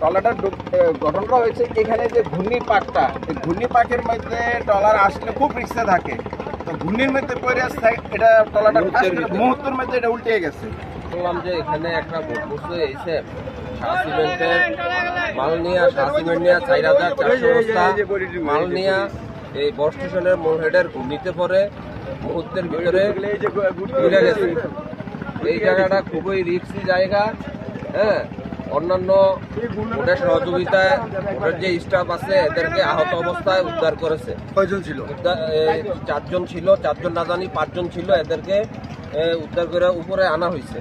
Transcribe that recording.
ট্রলারটা ঘটনাটা হয়েছে এখানে যে ঘূর্ণি পাকটা, এই ঘূর্ণি পাকের মধ্যে ট্রলার আসলে খুব রিক্সে থাকে। তো ঘূর্ণির মধ্যে পড়ে আসছে, এটা ট্রলারটা মুহূর্তের মধ্যে এটা উল্টে গেছে। বললাম যে এখানে একটা বোট বসে এসে সিমেন্টের মাল নিয়ে 4,400 বস্তা মাল নিয়ে এই বস স্টেশনের মোড় হেডের ঘূর্ণিতে পরে মুহূর্তের ভিতরে ঘুরে গেছে। এই জায়গাটা খুবই রিস্কি জায়গা। হ্যাঁ, অন্যান্য বোটের সহযোগিতায় বোটের যে স্টাফ আছে এদেরকে আহত অবস্থায় উদ্ধার করেছে। কয়জন ছিল? 4 জন ছিল, 4 জন না জানি 5 জন ছিল। এদেরকে উদ্ধার করে উপরে আনা হয়েছে।